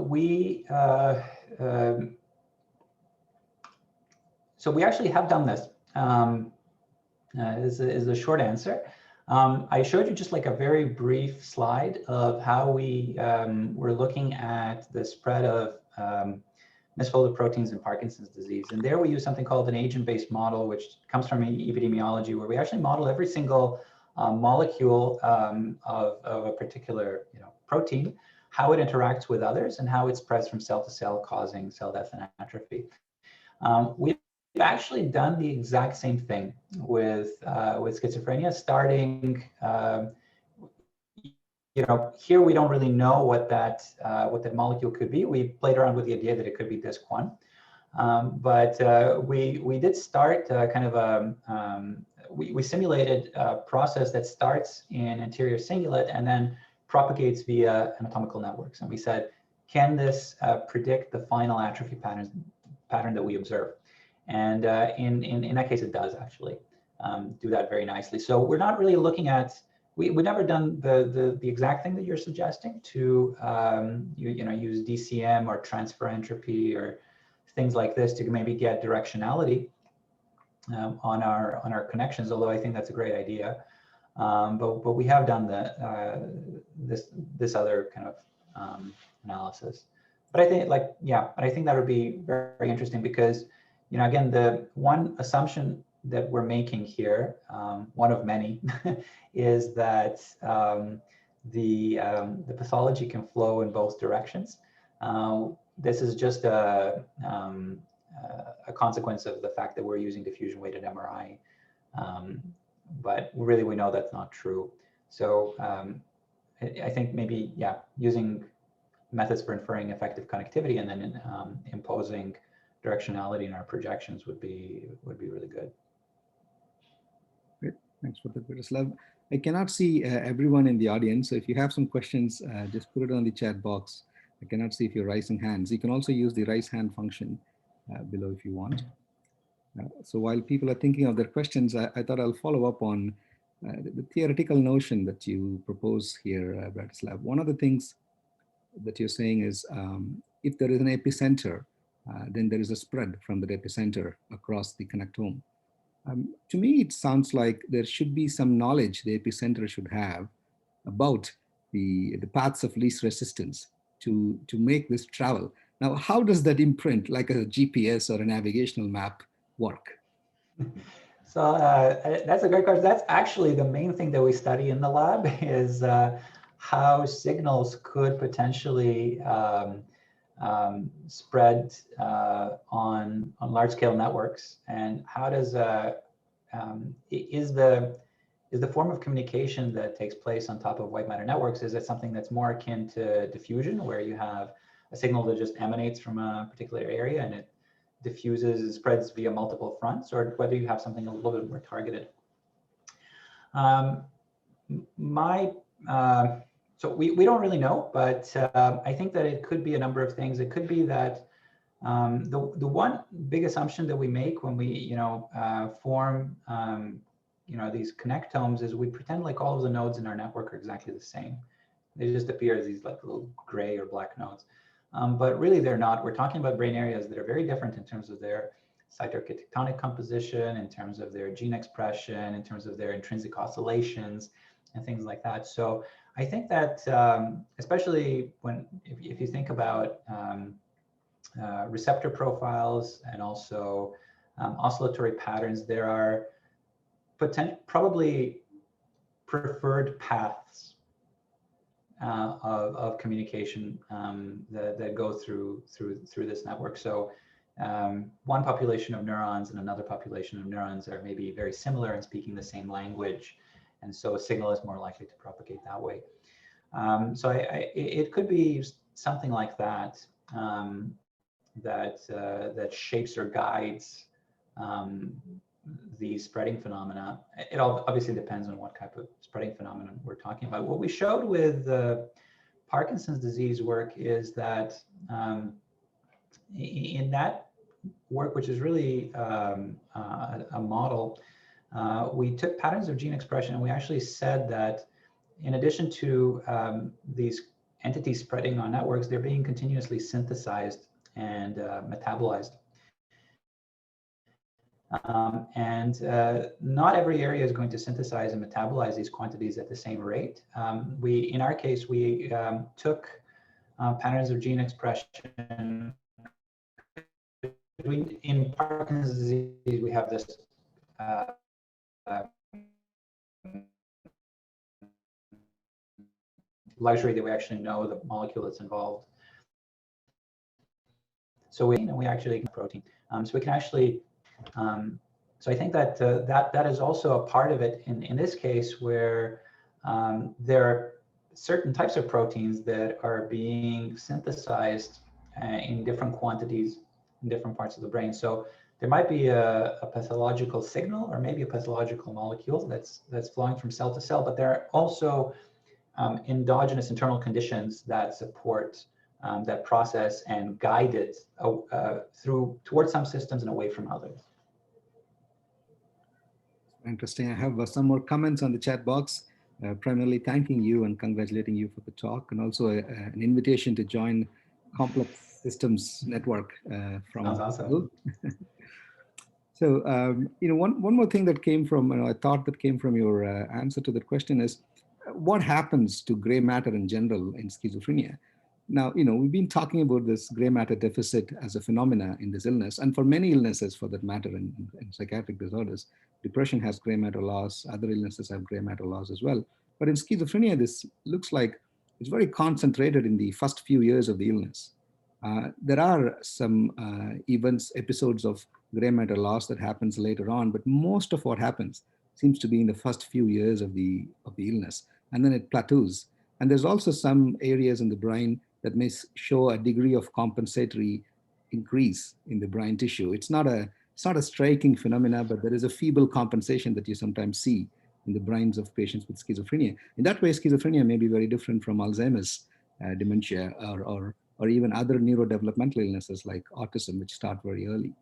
we actually have done this, is the short answer. I showed you just like a very brief slide of how we were looking at the spread of misfolded proteins in Parkinson's disease. And there we use something called an agent-based model, which comes from epidemiology, where we actually model every single molecule of a particular protein, how it interacts with others, and how it spreads from cell to cell, causing cell death and atrophy. We've actually done the exact same thing with schizophrenia, starting here we don't really know what that molecule could be. We played around with the idea that it could be DISC1, but we did start we simulated a process that starts in anterior cingulate and then propagates via anatomical networks. And we said, can this predict the final atrophy pattern that we observe? And in that case, it does actually do that very nicely. So we're not really looking at, we've never done the exact thing that you're suggesting to use DCM or transfer entropy or things like this to maybe get directionality on our connections. Although I think that's a great idea, but we have done this other kind of analysis. But I think but I think that would be very, very interesting because again, the one assumption that we're making here, one of many, is that the pathology can flow in both directions. This is just a consequence of the fact that we're using diffusion-weighted MRI, but really we know that's not true. So I think maybe using methods for inferring effective connectivity and then imposing directionality in our projections would be really good. Great, thanks for that, Bratislav. I cannot see everyone in the audience, so if you have some questions, just put it on the chat box. I cannot see if you're raising hands. You can also use the raise hand function below if you want. So while people are thinking of their questions, I thought I'll follow up on the theoretical notion that you propose here, Bratislav. One of the things that you're saying is if there is an epicenter, then there is a spread from the epicenter across the connectome. To me, it sounds like there should be some knowledge the epicenter should have about the paths of least resistance to make this travel. Now, how does that imprint, like a GPS or a navigational map, work? So that's a great question. That's actually the main thing that we study in the lab is how signals could potentially spread on large-scale networks, and how does is the form of communication that takes place on top of white matter networks, is it something that's more akin to diffusion, where you have a signal that just emanates from a particular area and it diffuses and spreads via multiple fronts, or whether you have something a little bit more targeted? So we don't really know, but I think that it could be a number of things. It could be that the one big assumption that we make when we form these connectomes is we pretend like all of the nodes in our network are exactly the same. They just appear as these like little gray or black nodes, but really they're not. We're talking about brain areas that are very different in terms of their cytoarchitectonic composition, in terms of their gene expression, in terms of their intrinsic oscillations, and things like that. So I think that especially if you think about receptor profiles and also oscillatory patterns, there are probably preferred paths of communication that go through this network. So one population of neurons and another population of neurons are maybe very similar and speaking the same language, and so a signal is more likely to propagate that way. So it could be something like that, that shapes or guides the spreading phenomena. It all obviously depends on what type of spreading phenomenon we're talking about. What we showed with Parkinson's disease work is that in that work, which is really a model, we took patterns of gene expression and we actually said that in addition to these entities spreading on networks, they're being continuously synthesized and metabolized. Not every area is going to synthesize and metabolize these quantities at the same rate. In our case, we took patterns of gene expression. In Parkinson's disease, we have this luxury that we actually know the molecule that's involved. So we actually can protein. So we can actually. So I think that that is also a part of it in this case, where there are certain types of proteins that are being synthesized in different quantities in different parts of the brain. So there might be a pathological signal or maybe a pathological molecule that's flowing from cell to cell, but there are also endogenous internal conditions that support that process and guide it towards some systems and away from others. Interesting. I have some more comments on the chat box, primarily thanking you and congratulating you for the talk, and also an invitation to join Complex Systems Network from awesome. So, one more thing that came from, a thought that came from your answer to that question is, what happens to gray matter in general in schizophrenia? Now, we've been talking about this gray matter deficit as a phenomena in this illness, and for many illnesses for that matter in psychiatric disorders. Depression has gray matter loss, other illnesses have gray matter loss as well. But in schizophrenia, this looks like it's very concentrated in the first few years of the illness. There are some episodes of gray matter loss that happens later on, but most of what happens seems to be in the first few years of the illness, and then it plateaus. And there's also some areas in the brain that may show a degree of compensatory increase in the brain tissue. It's not a striking phenomena, but there is a feeble compensation that you sometimes see in the brains of patients with schizophrenia. In that way, schizophrenia may be very different from Alzheimer's dementia or even other neurodevelopmental illnesses like autism, which start very early.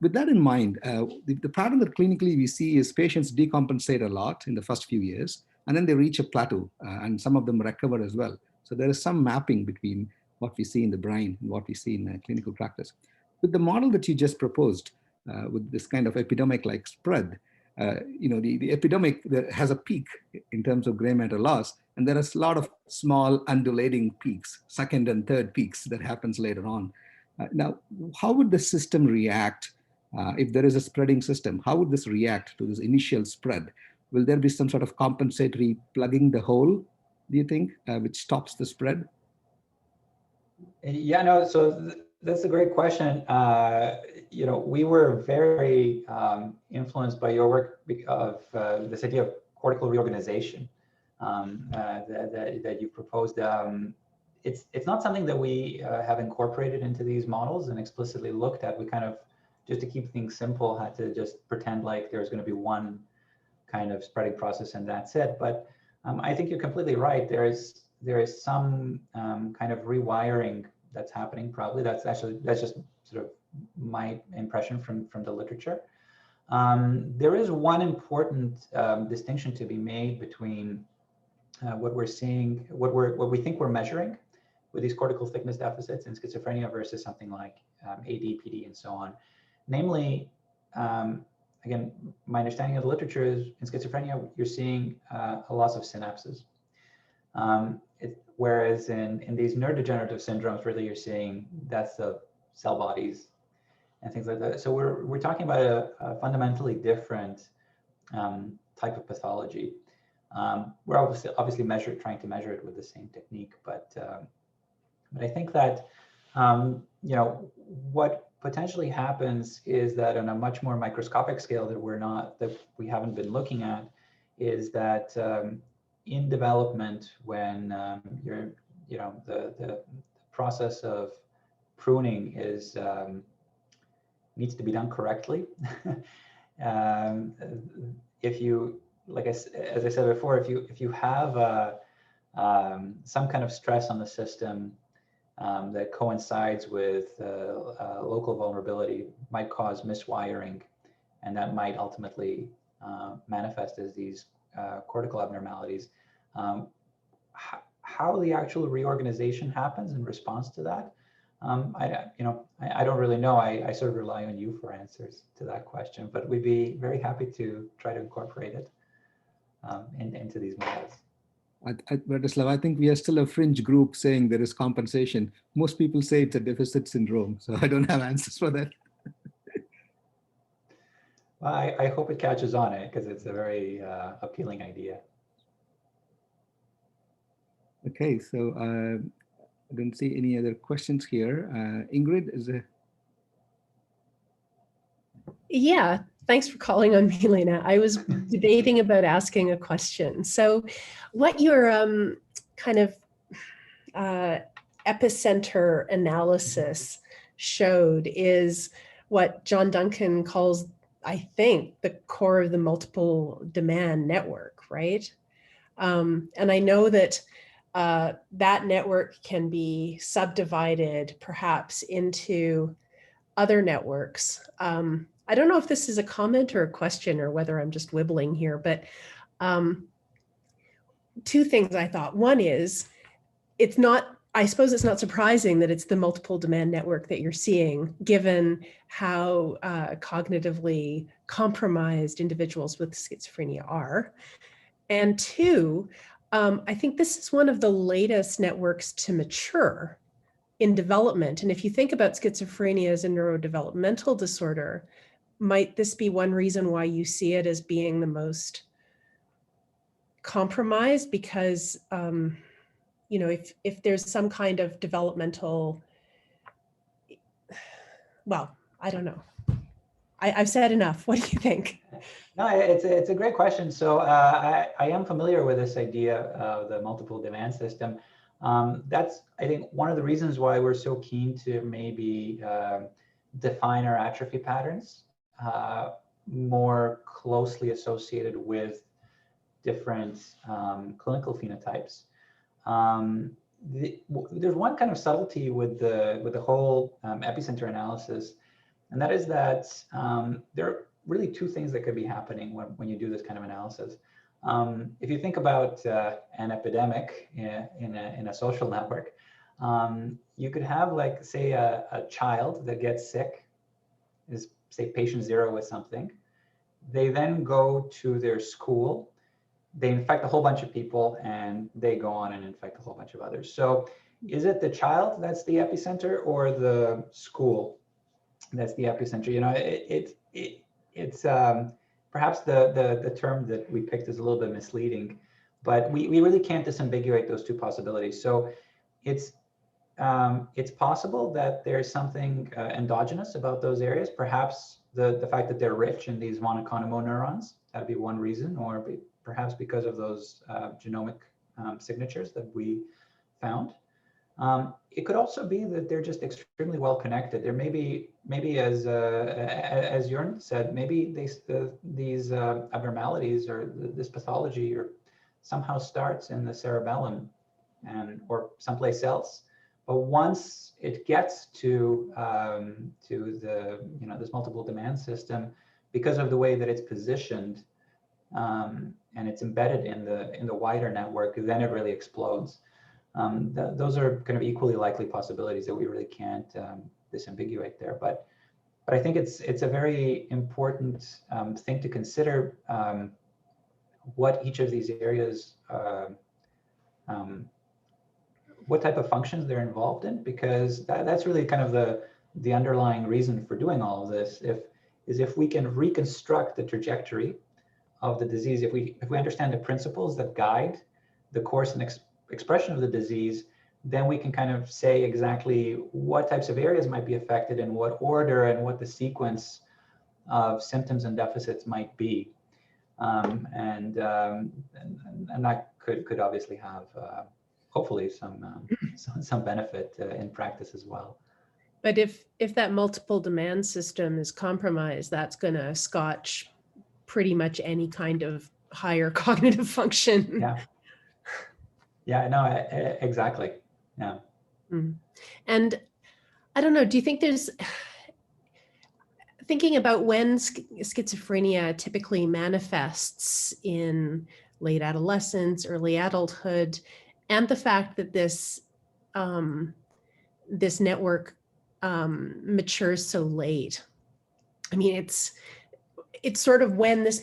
With that in mind, the pattern that clinically we see is patients decompensate a lot in the first few years, and then they reach a plateau, and some of them recover as well. So there is some mapping between what we see in the brain and what we see in clinical practice. With the model that you just proposed, with this kind of epidemic-like spread, the epidemic that has a peak in terms of gray matter loss, and there is a lot of small undulating peaks, second and third peaks that happens later on. Now, how would the system react if there is a spreading system? How would this react to this initial spread? Will there be some sort of compensatory plugging the hole, do you think, which stops the spread? Yeah, no, so that's a great question. We were very influenced by your work of this idea of cortical reorganization that you proposed. It's not something that we have incorporated into these models and explicitly looked at. We kind of, just to keep things simple, had to just pretend like there's going to be one kind of spreading process and that's it. But I think you're completely right. There is some kind of rewiring that's happening. Probably that's just sort of my impression from the literature. There is one important distinction to be made between what we're seeing, what we think we're measuring with these cortical thickness deficits in schizophrenia versus something like AD, PD, and so on. Namely, again, my understanding of the literature is in schizophrenia, you're seeing a loss of synapses. Whereas in these neurodegenerative syndromes, really you're seeing deaths of cell bodies and things like that. So we're talking about a fundamentally different type of pathology. We're obviously trying to measure it with the same technique, but I think that you know, what potentially happens is that on a much more microscopic scale that we haven't been looking at, is that in development, when the process of pruning is needs to be done correctly. If you, as I said before, if you have some kind of stress on the system that coincides with local vulnerability, might cause miswiring, and that might ultimately manifest as these cortical abnormalities. How the actual reorganization happens in response to that, I don't really know. I sort of rely on you for answers to that question, but we'd be very happy to try to incorporate it into these models. Bratislav, I think we are still a fringe group saying there is compensation. Most people say it's a deficit syndrome, so I don't have answers for that. Well, I hope it catches on because it's a very appealing idea. Okay, so I don't see any other questions here. Ingrid, is there? Yeah, thanks for calling on me, Lena. I was debating about asking a question. So what your kind of epicenter analysis showed is what John Duncan calls, I think, the core of the multiple demand network, right? And I know that that network can be subdivided perhaps into other networks. I don't know if this is a comment or a question or whether I'm just wibbling here, but two things I thought. One is, I suppose it's not surprising that it's the multiple demand network that you're seeing, given how cognitively compromised individuals with schizophrenia are. And two, I think this is one of the latest networks to mature in development. And if you think about schizophrenia as a neurodevelopmental disorder, might this be one reason why you see it as being the most compromised? Because, you know, if there's some kind of developmental, well, I don't know. I've said enough. What do you think? No, it's a great question. So I am familiar with this idea of the multiple demand system. That's, I think, one of the reasons why we're so keen to maybe define our atrophy patterns more closely associated with different clinical phenotypes. There's one kind of subtlety with the whole epicenter analysis, and that is that there are really two things that could be happening when you do this kind of analysis. If you think about an epidemic in a social network, you could have, like, say, a child that gets sick, is, say, patient 0 with something. They then go to their school, they infect a whole bunch of people, and they go on and infect a whole bunch of others. So is it the child that's the epicenter, or the school that's the epicenter? You know, it's perhaps the term that we picked is a little bit misleading, but we really can't disambiguate those two possibilities. So it's possible that there's something endogenous about those areas. Perhaps the fact that they're rich in these von Economo neurons, that'd be one reason, or perhaps because of those genomic signatures that we found. It could also be that they're just extremely well connected. There may be, maybe as Jörn said, maybe these abnormalities or this pathology or somehow starts in the cerebellum or someplace else. But once it gets to the this multiple demand system, because of the way that it's positioned and it's embedded in the wider network, then it really explodes. Those are kind of equally likely possibilities that we really can't disambiguate there. But I think it's a very important thing to consider what each of these areas, what type of functions they're involved in, because that's really kind of the underlying reason for doing all of this. If we can reconstruct the trajectory of the disease, if we understand the principles that guide the course and expression of the disease, then we can kind of say exactly what types of areas might be affected, in what order, and what the sequence of symptoms and deficits might be. And that could obviously have hopefully some benefit in practice as well. But if that multiple demand system is compromised, that's going to scotch pretty much any kind of higher cognitive function. Yeah. Yeah. No. Exactly. Yeah. Mm. And I don't know. Do you think there's thinking about when schizophrenia typically manifests in late adolescence, early adulthood, and the fact that this this network matures so late? I mean, it's sort of when this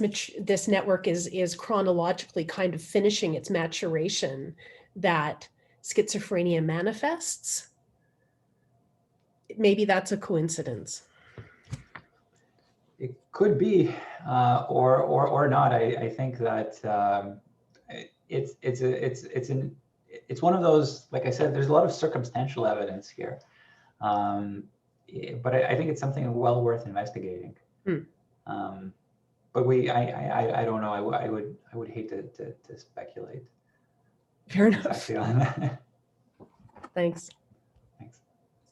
network is chronologically kind of finishing its maturation that schizophrenia manifests. Maybe that's a coincidence. It could be, or not. I think that it's one of those. Like I said, there's a lot of circumstantial evidence here, but I think it's something well worth investigating. But I don't know. I would hate to speculate. Fair enough. Exactly on that. Thanks.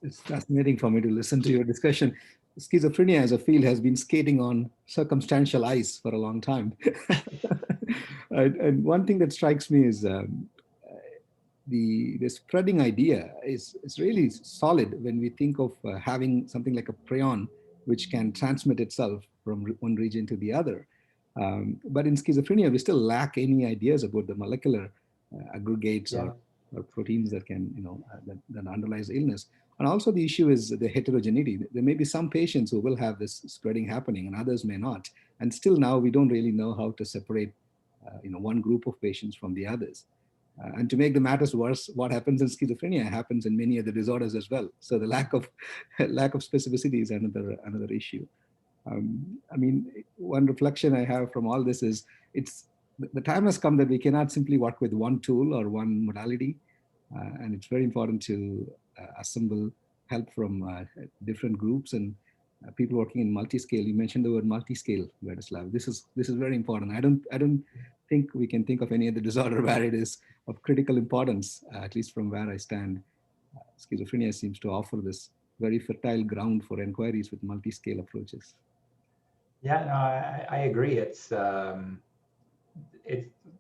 It's fascinating for me to listen to your discussion. Schizophrenia as a field has been skating on circumstantial ice for a long time. And one thing that strikes me is the spreading idea is really solid when we think of having something like a prion which can transmit itself from one region to the other. But in schizophrenia, we still lack any ideas about the molecular aggregates or proteins that can, that underlies the illness. And also the issue is the heterogeneity. There may be some patients who will have this spreading happening and others may not. And still now we don't really know how to separate one group of patients from the others. And to make the matters worse, what happens in schizophrenia happens in many other disorders as well. So the lack of specificity is another issue. I mean, one reflection I have from all this is the time has come that we cannot simply work with one tool or one modality. And it's very important to assemble help from different groups and people working in multi-scale. You mentioned the word multi-scale, Bratislav. This is very important. I don't think we can think of any other disorder where it is of critical importance, at least from where I stand. Schizophrenia seems to offer this very fertile ground for inquiries with multi-scale approaches. Yeah, no, I agree. It's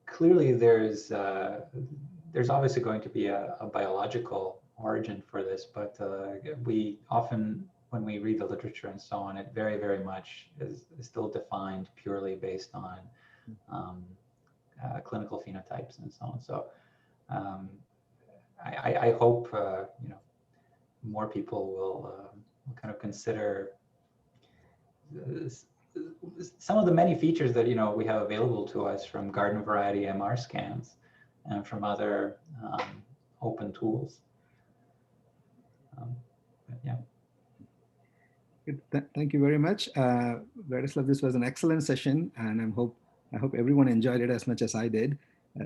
clearly there's obviously going to be a biological origin for this, but we often, when we read the literature and so on, it very, very much is still defined purely based on clinical phenotypes and so on. So I hope more people will kind of consider some of the many features that we have available to us from garden variety MR scans and from other open tools. Yeah. Thank you very much, Bratislav. This was an excellent session, and I hope everyone enjoyed it as much as I did.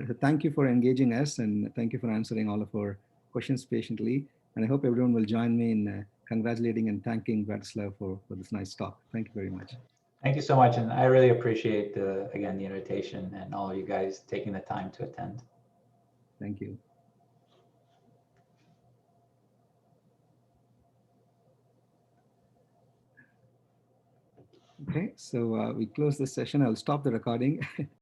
So thank you for engaging us, and thank you for answering all of our questions patiently. And I hope everyone will join me in congratulating and thanking Bratislav for this nice talk. Thank you very much. Thank you so much, and I really appreciate again the invitation and all of you guys taking the time to attend. Thank you. Okay, so we close this session. I'll stop the recording.